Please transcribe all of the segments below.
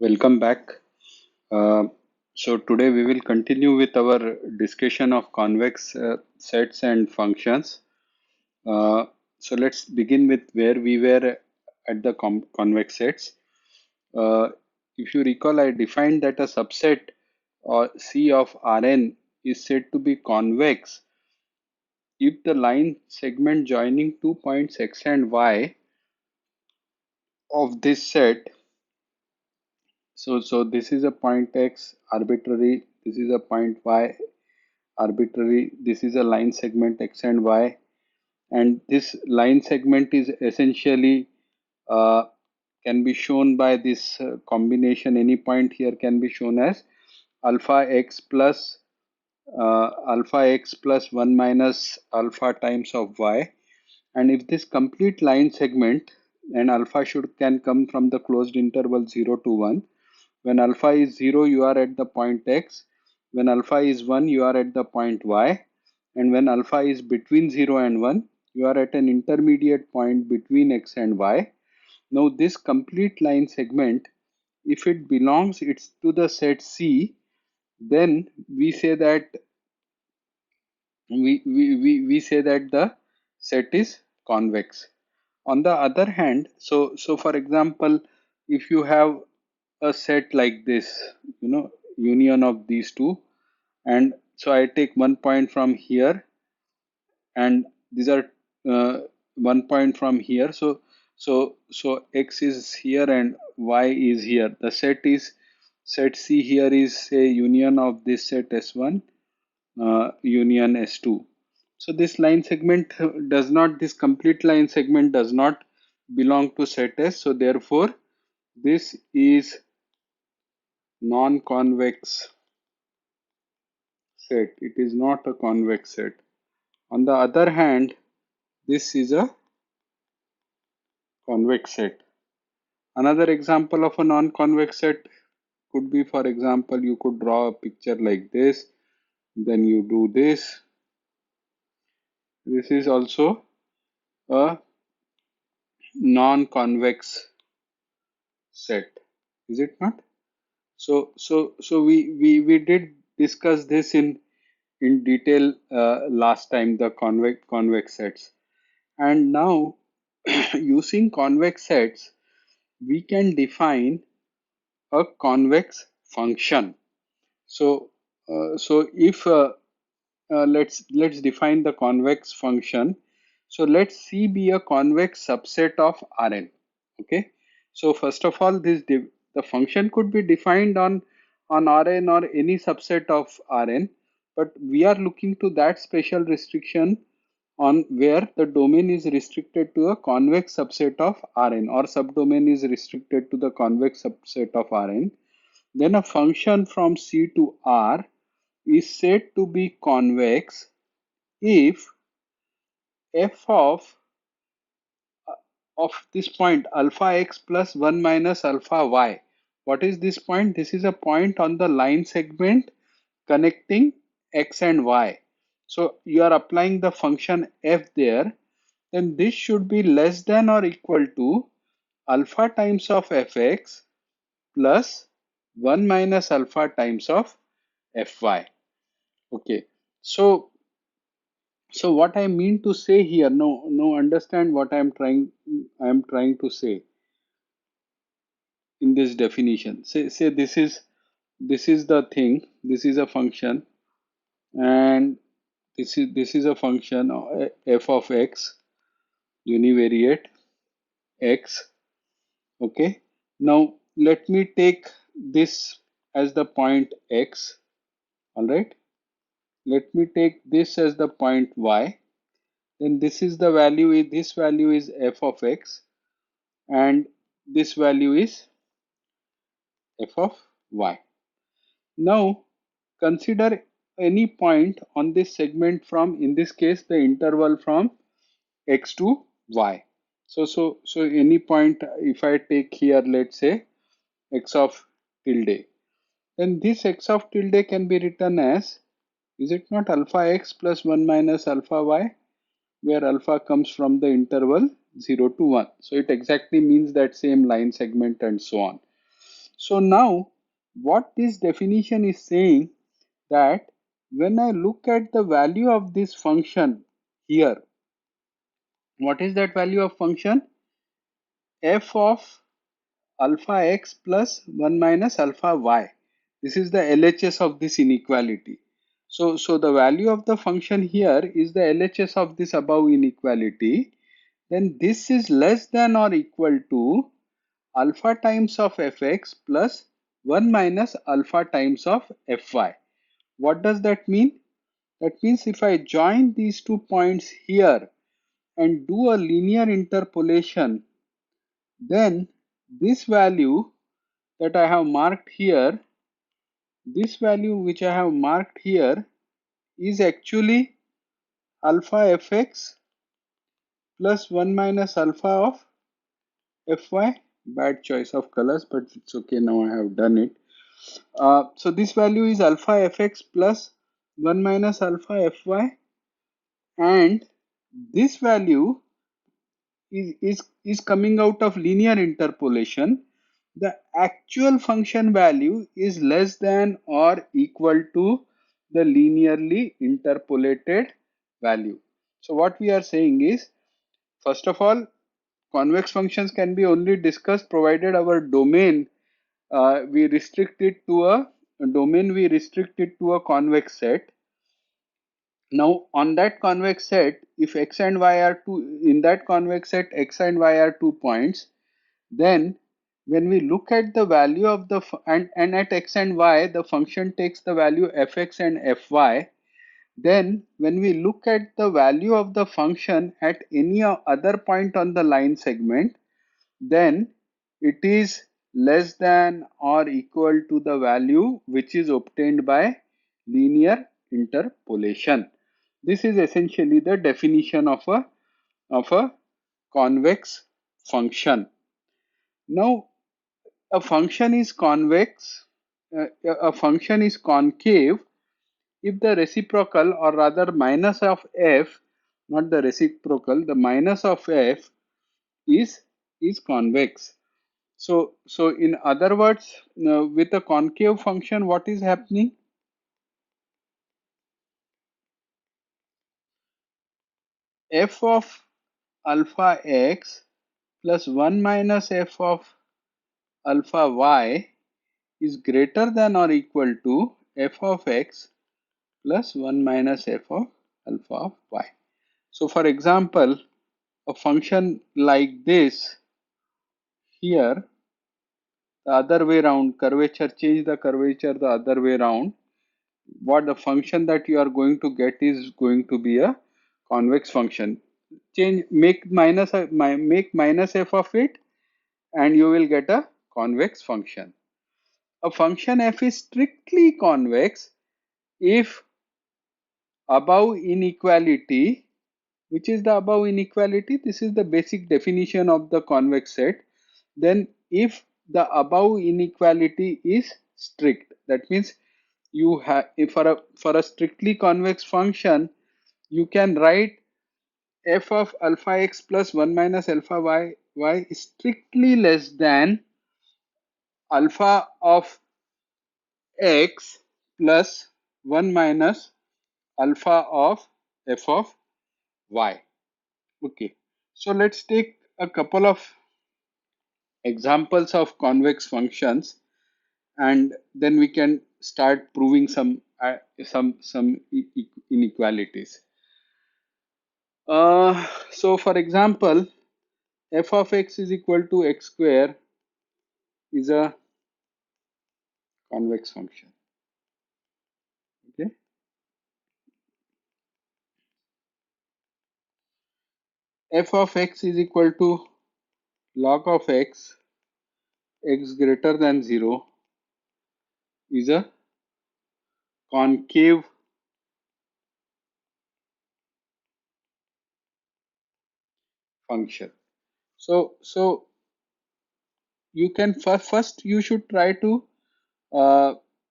Welcome back. Uh, so today we will continue with our discussion of convex sets and functions. Uh, so let's begin with where we were at the convex sets. Uh, if you recall, I defined that a subset or C of Rn is said to be convex if the line segment joining 2 points x and y of this set. So this is a point x arbitrary, this is a point y arbitrary, this is a line segment x and y, and this line segment is essentially uh, can be shown by this combination. Any point here can be shown as alpha x plus 1 minus alpha times of y. And if this complete line segment, and alpha should can come from the closed interval 0 to 1. When alpha is 0, you are at the point x. When alpha is 1, you are at the point y. And when alpha is between 0 and 1, you are at an intermediate point between x and y. Now this complete line segment, if it belongs it's to the set C, then we say that we say that the set is convex. On the other hand, so for example, if you have a set like this, union of these two, and so I take 1 point from here, and these are uh, 1 point from here. So x is here and y is here. The set C here is say union of this set S1 union S2. So this line segment does not, this complete line segment does not belong to set S. So therefore, this is non-convex set. It is not a convex set. On the other hand, this is a convex set. Another example of a non-convex set could be, for example, you could draw a picture like this. Then you do this. This is also a non-convex set, is it not? So we did discuss this in detail last time, the convex sets, and now using convex sets we can define a convex function. So if let's define the convex function. So let C be a convex subset of Rn. Okay. So first of all, the function could be defined on Rn or any subset of Rn, but we are looking to that special restriction on where the domain is restricted to a convex subset of Rn, or subdomain is restricted to the convex subset of Rn. Then a function from C to R is said to be convex if f of this point alpha x plus 1 minus alpha y. What is this point? This is a point on the line segment connecting x and y. So you are applying the function f there, then this should be less than or equal to alpha times of fx plus 1 minus alpha times of fy. Okay. So what I mean to say here, no, understand what I am trying to say in this definition. Say this is the thing, this is a function, and this is a function f of x, univariate x. Okay. Now let me take this as the point x. All right. Let me take this as the point y. Then this is the value, this value is f of x, and this value is f of y. Now consider any point on this segment from, in this case, the interval from x to y. So any point, if I take here, let's say x of tilde, then this x of tilde can be written as, is it not, alpha x plus 1 minus alpha y, where alpha comes from the interval 0 to 1. So it exactly means that same line segment and so on. So now what this definition is saying, that when I look at the value of this function here, what is that value of function? F of alpha x plus 1 minus alpha y. This is the LHS of this inequality. So the value of the function here is the LHS of this above inequality. Then this is less than or equal to alpha times of fx plus 1 minus alpha times of fy. What does that mean? That means if I join these 2 points here and do a linear interpolation, then this value that I have marked here, this value which I have marked here is actually alpha fx plus 1 minus alpha of fy. Bad choice of colors, but it's okay, now I have done it. So this value is alpha fx plus 1 minus alpha fy, and this value is coming out of linear interpolation. The actual function value is less than or equal to the linearly interpolated value. So what we are saying is, first of all, convex functions can be only discussed provided our domain we restrict it to a convex set. Now on that convex set, if x and y are two, in that convex set x and y are 2 points, then when we look at the value of the and at x and y the function takes the value fx and fy, then when we look at the value of the function at any other point on the line segment, then it is less than or equal to the value which is obtained by linear interpolation. This is essentially the definition of a convex function. Now a function is convex, a function is concave if the reciprocal, or rather minus of f, not the reciprocal, the minus of f is convex. So in other words, with a concave function, what is happening? F of alpha x plus 1 minus f of alpha y is greater than or equal to f of x plus 1 minus f of alpha of y. So for example, a function like this here, the other way round, curvature, change the curvature the other way round, what the function that you are going to get is going to be a convex function. Change, make minus f of it, and you will get a convex function. A function f is strictly convex if above inequality. Which is the above inequality? This is the basic definition of the convex set. Then if the above inequality is strict, that means you have, if for a strictly convex function, you can write f of alpha x plus 1 minus alpha y is strictly less than alpha of x plus 1 minus alpha of f of y. Okay, so let's take a couple of examples of convex functions, and then we can start proving some inequalities. So for example, f of x is equal to x square is a convex function. Okay, f of x is equal to log of x greater than 0 is a concave function. So you can first you should try to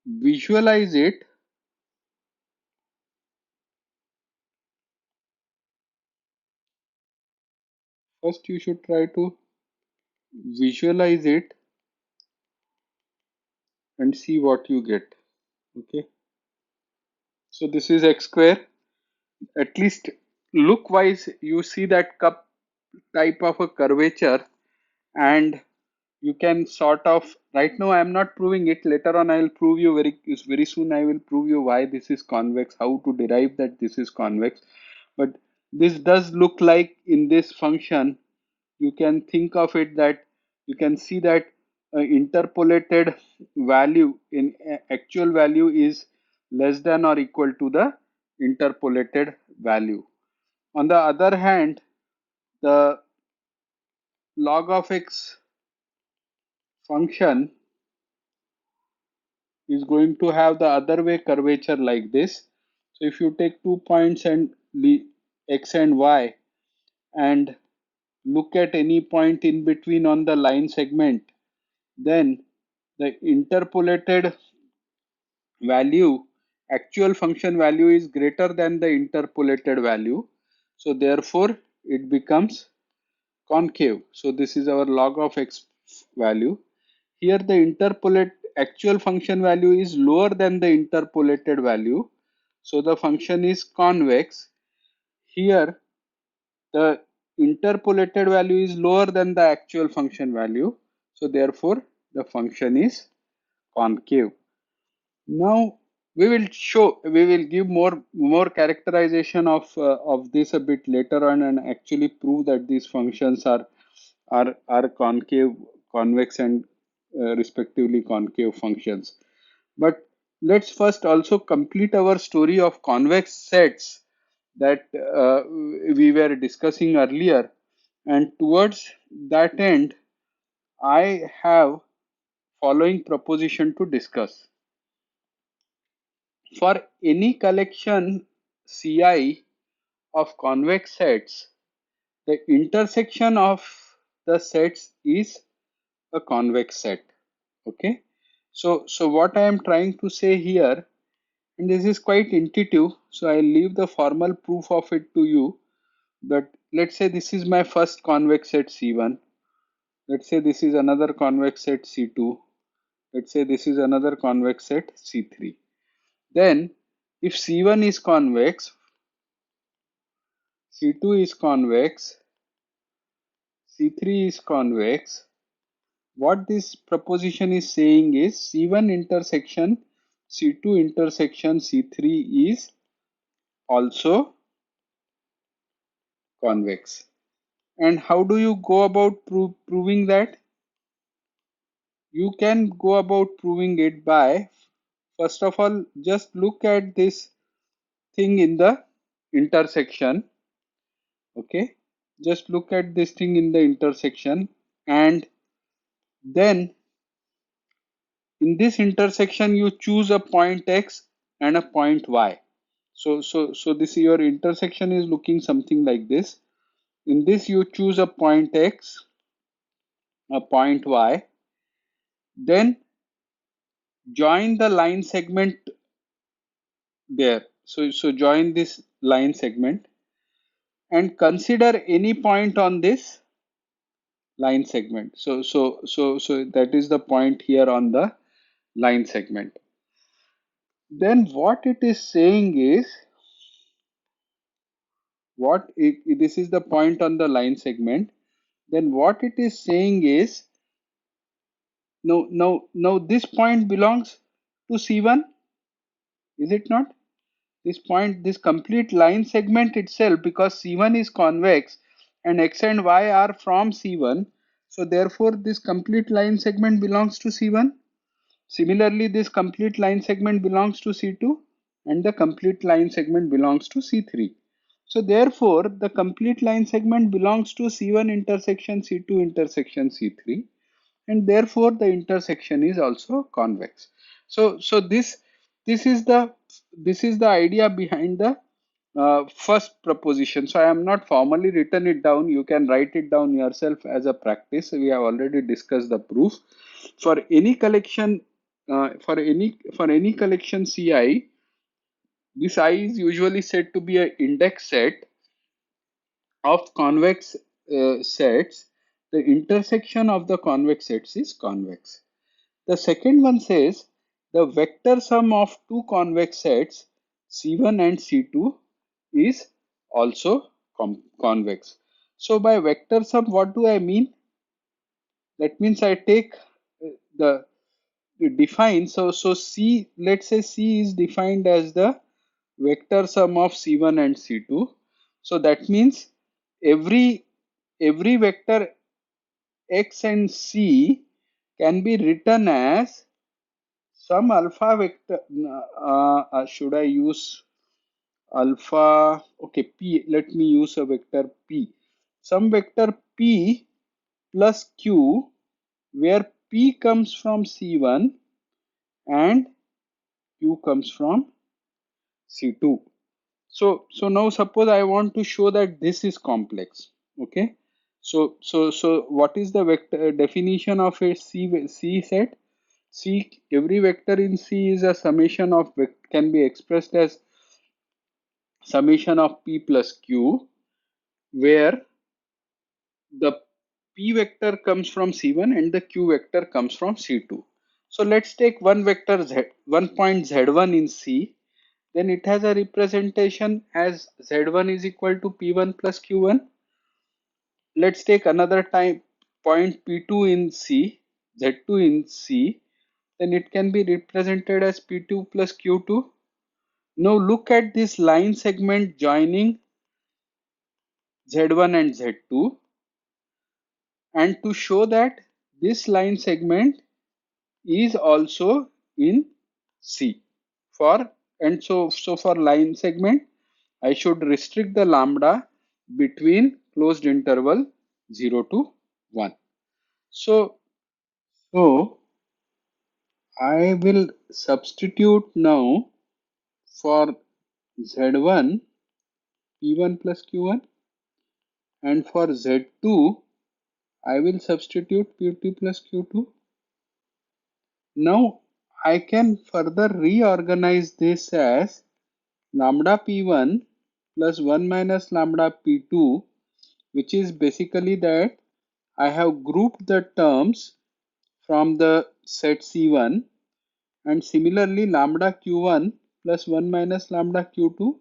visualize it. First you should try to visualize it and see what you get. Okay, so this is x square. At least look wise you see that cup type of a curvature, and you can sort of, right now I am not proving it, later on I will prove you very soon. I will prove you why this is convex, how to derive that this is convex. But this does look like in this function, you can think of it that you can see that interpolated value in actual value is less than or equal to the interpolated value. On the other hand, the log of x function is going to have the other way curvature like this. So if you take 2 points and x and y and look at any point in between on the line segment, then the interpolated value, actual function value, is greater than the interpolated value. So therefore it becomes concave. So this is our log of x value. Here the interpolate actual function value is lower than the interpolated value. So the function is convex. Here the interpolated value is lower than the actual function value. So therefore the function is concave. Now we will give more characterization of this a bit later on, and actually prove that these functions are concave, convex, and respectively concave functions. But let's first also complete our story of convex sets that we were discussing earlier, and towards that end I have following proposition to discuss. For any collection Ci of convex sets, the intersection of the sets is a convex set. Okay, so what I am trying to say here, and this is quite intuitive, so I'll leave the formal proof of it to you. But let's say this is my first convex set C1. Let's say this is another convex set C2. Let's say this is another convex set C3. Then if C1 is convex, C2 is convex, C3 is convex, what this proposition is saying is C1 intersection C2 intersection C3 is also convex. And how do you go about proving that? You can go about proving it by, first of all, just look at this thing in the intersection. Okay, just look at this thing in the intersection, and then in this intersection you choose a point x and a point y. So this, your intersection is looking something like this. In this you choose a point x, a point y, then join the line segment there. So join this line segment and consider any point on this line segment. So that is the point here on the line segment. Then what it is saying is, this is the point on the line segment. Then what it is saying is, now this point belongs to C1, is it not? This point, this complete line segment itself, because C1 is convex and x and y are from C1, so therefore this complete line segment belongs to C1. Similarly, this complete line segment belongs to C2, and the complete line segment belongs to C3. So therefore the complete line segment belongs to C1 intersection C2 intersection C3, and therefore the intersection is also convex. So this is the idea behind the first proposition. So I am not formally written it down, you can write it down yourself as a practice. We have already discussed the proof. For any collection for any collection Ci, this I is usually said to be an index set of convex sets. The intersection of the convex sets is convex. The second one says the vector sum of two convex sets C1 and C2 is also convex. So by vector sum, what do I mean? That means I take the define. So C, let's say C is defined as the vector sum of C1 and C2. So that means every vector X and C can be written as some alpha vector. Should I use alpha? Okay, P. Let me use a vector P. Some vector P plus Q, where P comes from C1 and Q comes from C2. So now suppose I want to show that this is complex. Okay. So what is the vector definition of a C set? C, every vector in C is a summation of, can be expressed as summation of P plus Q, where the P vector comes from C1 and the Q vector comes from C2. So let's take one vector Z, one point Z1 in C. Then it has a representation as Z1 is equal to P1 plus Q1. Let's take another time point P2 in C, Z2 in C. Then it can be represented as P2 plus Q2. Now look at this line segment joining Z1 and Z2, and to show that this line segment is also in C. For and so for line segment, I should restrict the lambda between closed interval 0 to 1. So I will substitute now for Z1 P1 plus Q1, and for Z2 I will substitute P2 plus Q2. Now I can further reorganize this as lambda P1 plus 1 minus lambda P2, which is basically that I have grouped the terms from the set C1, and similarly lambda Q1 plus 1 minus lambda Q2,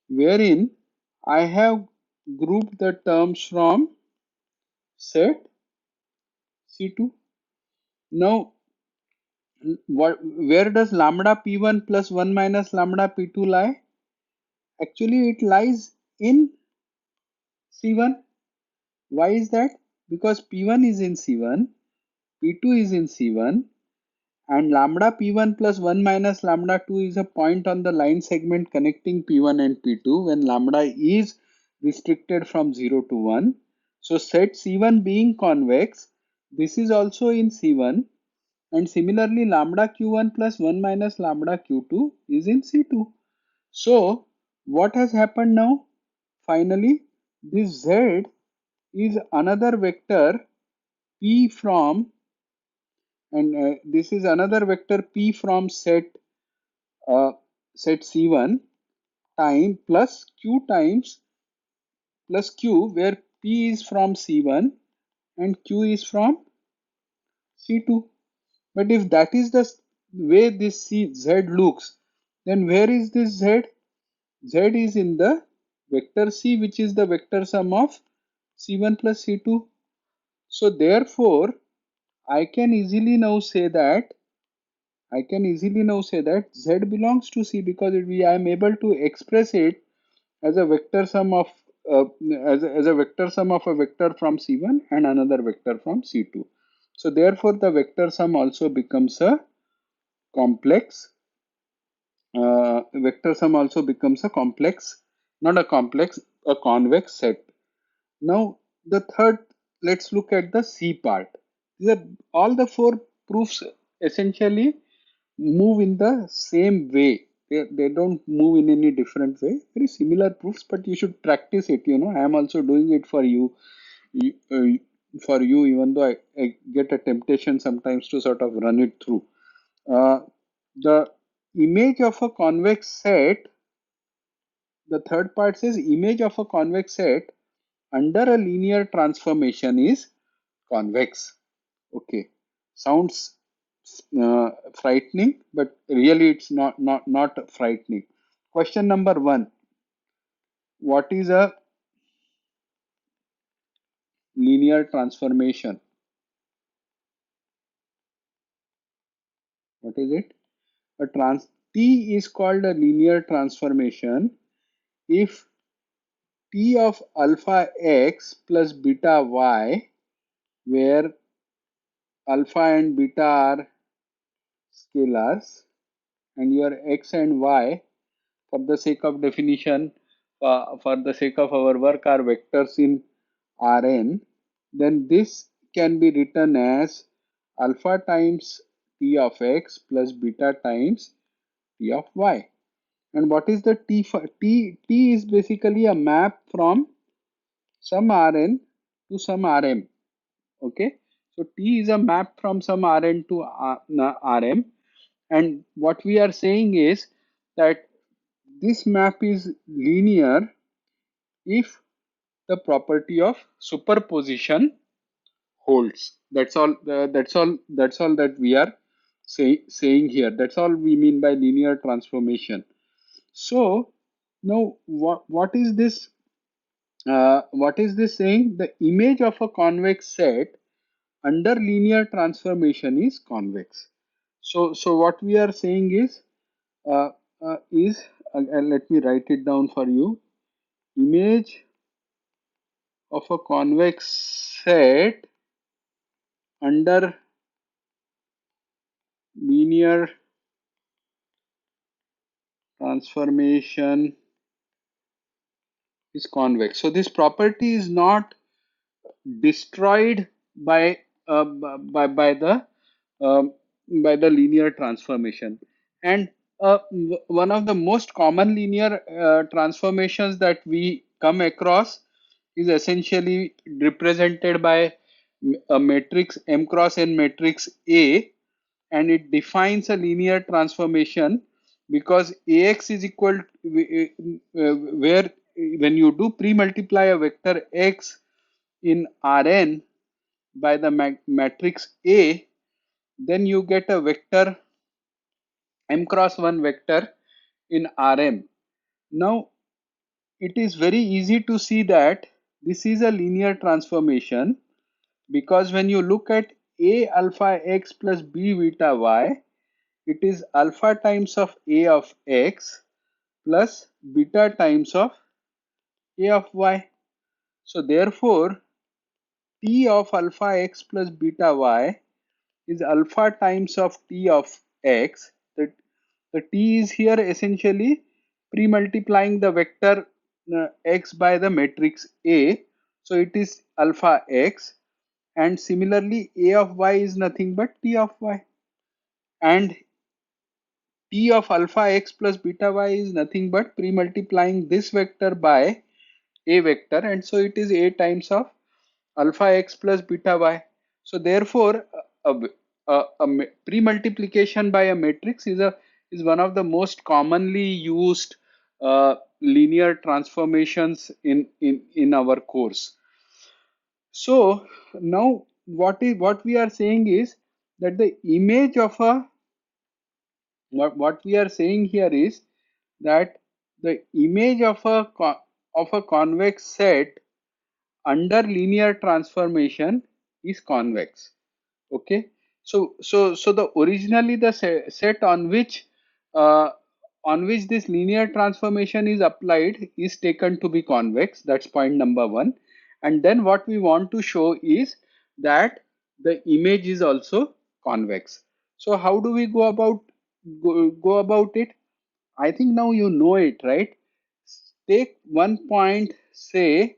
wherein I have grouped the terms from set C2. Now, where does lambda P1 plus 1 minus lambda P2 lie? Actually, it lies in C1. Why is that? Because P1 is in C1, P2 is in C1, and lambda P1 plus 1 minus lambda 2 is a point on the line segment connecting P1 and P2 when lambda is restricted from 0 to 1. So set C1 being convex, this is also in C1, and similarly lambda Q1 plus 1 minus lambda Q2 is in C2. So what has happened now? Finally, this Z is another vector P from, and this is another vector P from set C1 time plus Q times plus Q, where P is from C1 and Q is from C2. But if that is the way this Z looks, then where is this Z? Z is in the vector C, which is the vector sum of C1 plus C2. So therefore, I can easily now say that Z belongs to C, because I am able to express it as a vector sum of as a vector sum of a vector from C1 and another vector from C2. So therefore, the vector sum also becomes a complex. Vector sum also becomes a complex, not a complex, a convex set. Now the third, let's look at the C part. All the four proofs essentially move in the same way. They don't move in any different way. Very similar proofs, but you should practice it. I am also doing it for you. Even though I get a temptation sometimes to sort of run it through. The image of a convex set, the third part says image of a convex set under a linear transformation is convex. Okay, sounds frightening, but really it's not frightening. Question number 1. What is a linear transformation? What is it? A trans T is called a linear transformation if T of alpha x plus beta y, where alpha and beta are scalars and your x and y, for the sake of definition, for the sake of our work, are vectors in Rn, then this can be written as alpha times T of x plus beta times T of y. And what is the T for T? T is basically a map from some Rn to some Rm. Okay, so T is a map from some Rn to Rm, and what we are saying is that this map is linear if the property of superposition holds. That's all. That's all that we are saying here. That's all we mean by linear transformation. So now, what is this? What is this saying? The image of a convex set under linear transformation is convex. So what we are saying is uh, let me write it down for you. Image of a convex set under linear transformation is convex. So this property is not destroyed by by the um, by the linear transformation. And one of the most common linear transformations that we come across is essentially represented by a matrix M cross N matrix A, and it defines a linear transformation because Ax is equal where when you do pre-multiply a vector x in Rn by the matrix A, then you get a vector M cross 1 vector in Rm. Now, it is very easy to see that this is a linear transformation because when you look at A alpha x plus B beta y, it is alpha times of A of x plus beta times of A of y. So therefore, T of alpha x plus beta y is alpha times of T of x. The T is here essentially pre-multiplying the vector x by the matrix A. So it is alpha x, and similarly A of y is nothing but T of y, and T of alpha x plus beta y is nothing but pre-multiplying this vector by a vector, and so it is A times of alpha x plus beta y. So therefore, pre-multiplication by a matrix is one of the most commonly used linear transformations in our course. So now what we are saying is that the image of a what we are saying here is that the image of a convex set under linear transformation is convex. Okay, so the originally the set uh, on which this linear transformation is applied is taken to be convex. That's point number 1. And then what we want to show is that the image is also convex. So how do we go about it? I think now you know it, right? Take one point, say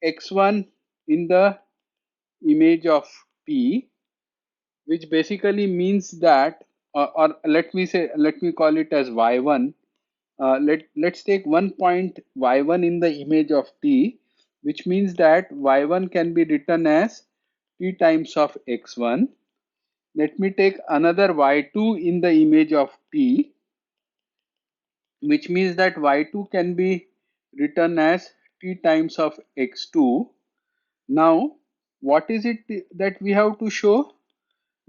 x1 in the image of P, which basically means that, or let me call it as y1. Let's take one point y1 in the image of T, which means that y1 can be written as T times of x1. Let me take another y2 in the image of P, which means that y2 can be written as T times of x2. Now, what is it that we have to show?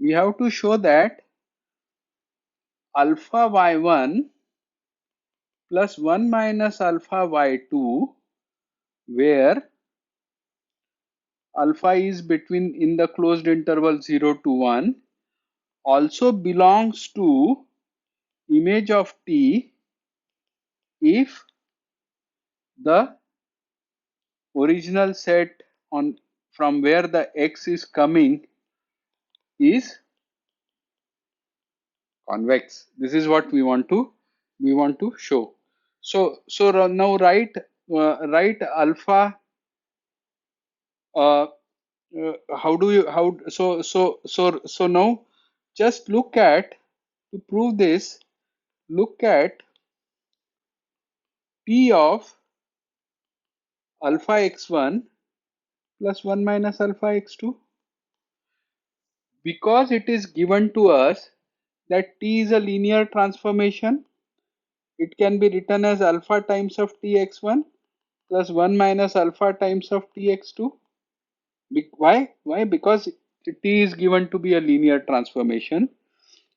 We have to show that alpha y1 plus 1 minus alpha y2, where alpha is between in the closed interval 0 to 1, also belongs to image of T if the original set on from where the x is coming is convex. This is what we want to show. So now write alpha. Uh, how do you how so now just look at, to prove this, look at P of alpha x1 plus 1 minus alpha x2, because it is given to us that T is a linear transformation. It can be written as alpha times of Tx1 plus 1 minus alpha times of Tx2. Why? Why? Because T is given to be a linear transformation.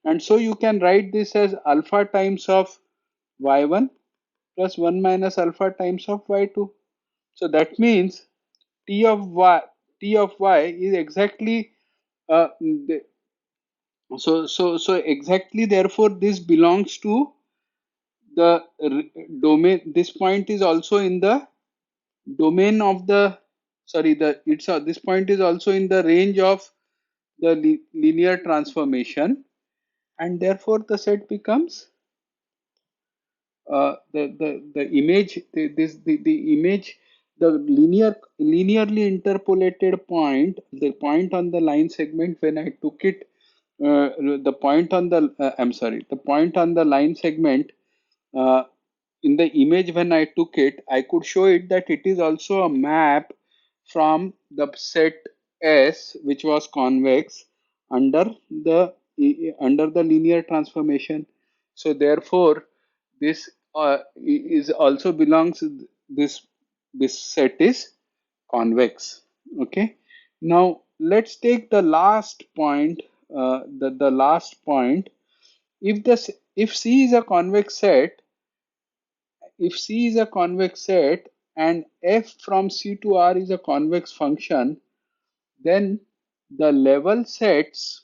And so you can write this as alpha times of y1 plus 1 minus alpha times of y2. So that means T of y is exactly so exactly, therefore this belongs to the domain. This point is also in the domain of the, sorry, the it's this point is also in the range of the linear transformation, and therefore the set becomes the image, the image, the linearly interpolated point, the point on the line segment when I took it, the point on the I'm sorry, the point on the line segment uh, in the image when I took it, I could show it that it is also a map from the set S, which was convex under the linear transformation. So therefore, this is also belongs, this this set is convex. Okay. Now let's take the last point. The last point. If C is a convex set, if C is a convex set and f from C to R is a convex function, then the level sets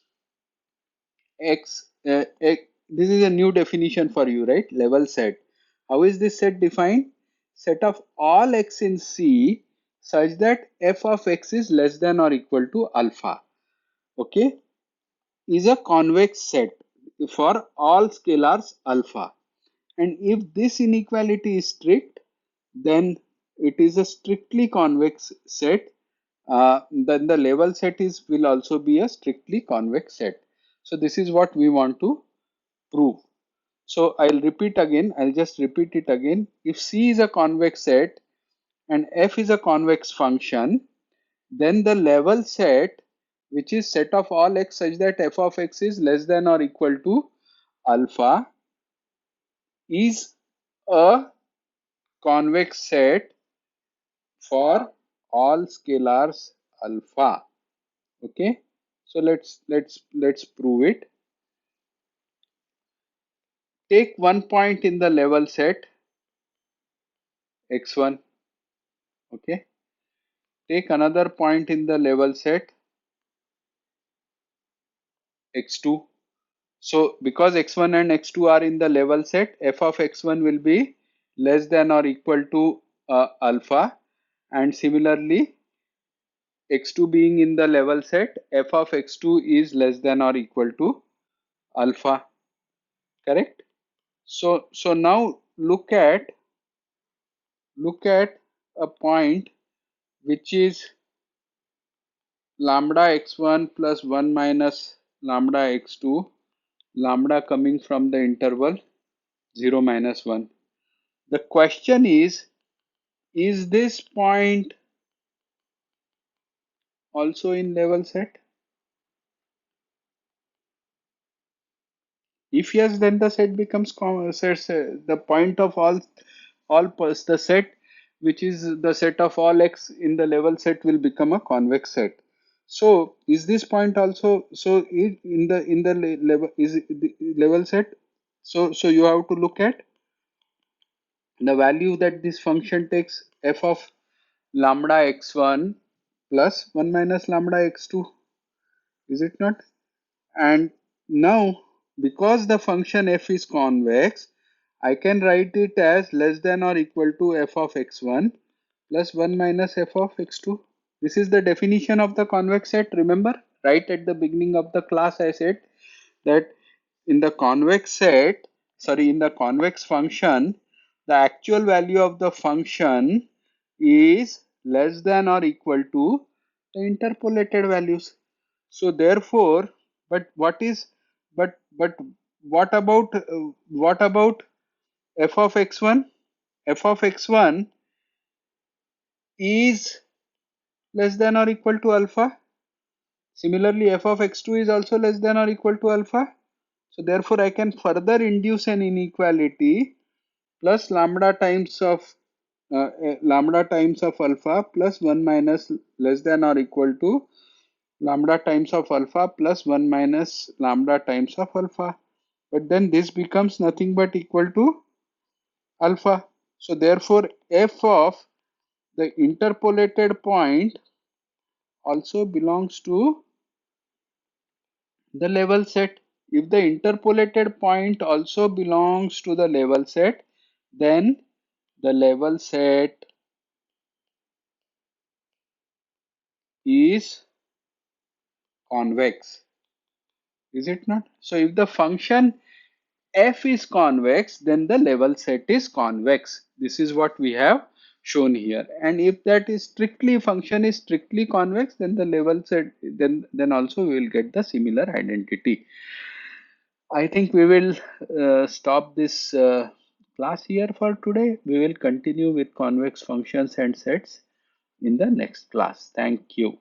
this is a new definition for you, right? Level set. How is this set defined? Set of all x in C such that f of x is less than or equal to alpha. Okay, is a convex set for all scalars alpha. And if this inequality is strict, then it is a strictly convex set. Then the level set will also be a strictly convex set. So this is what we want to prove. So I'll just repeat it again. If C is a convex set and f is a convex function, then the level set, which is set of all x such that f of x is less than or equal to alpha, is a convex set for all scalars alpha. Okay, so let's prove it. Take one point in the level set x1. Okay, take another point in the level set x2. So because x1 and x2 are in the level set, f of x1 will be less than or equal to alpha, and similarly x2 being in the level set, f of x2 is less than or equal to alpha. Correct? So now look at a point which is lambda x1 plus 1 minus lambda x2, lambda coming from the interval 0 minus 1. The question is this point also in level set? If yes, then the set becomes the point of the set, which is the set of all x in the level set, will become a convex set. So is this point also, so in the level, is it the level set? So you have to look at the value that this function takes, f of lambda x1 plus 1 minus lambda x2, is it not? And now, because the function f is convex, I can write it as less than or equal to f of x1 plus 1 minus f of x2. This is the definition of the convex set. Remember, right at the beginning of the class, I said that in the convex set, sorry, in the convex function, the actual value of the function is less than or equal to the interpolated values. So therefore, but what is, but what about f of x1? F of x1 is less than or equal to alpha. Similarly, f of x2 is also less than or equal to alpha. So therefore, I can further induce an inequality plus lambda times of alpha plus 1 minus less than or equal to lambda times of alpha plus 1 minus lambda times of alpha. But then this becomes nothing but equal to alpha. So therefore, f of the interpolated point also belongs to the level set. If the interpolated point also belongs to the level set, then the level set is convex, is it not? So if the function f is convex, then the level set is convex. This is what we have shown here. And if that is strictly, function is strictly convex, then the level set, then also we will get the similar identity. I think we will stop this class here for today. We will continue with convex functions and sets in the next class. Thank you.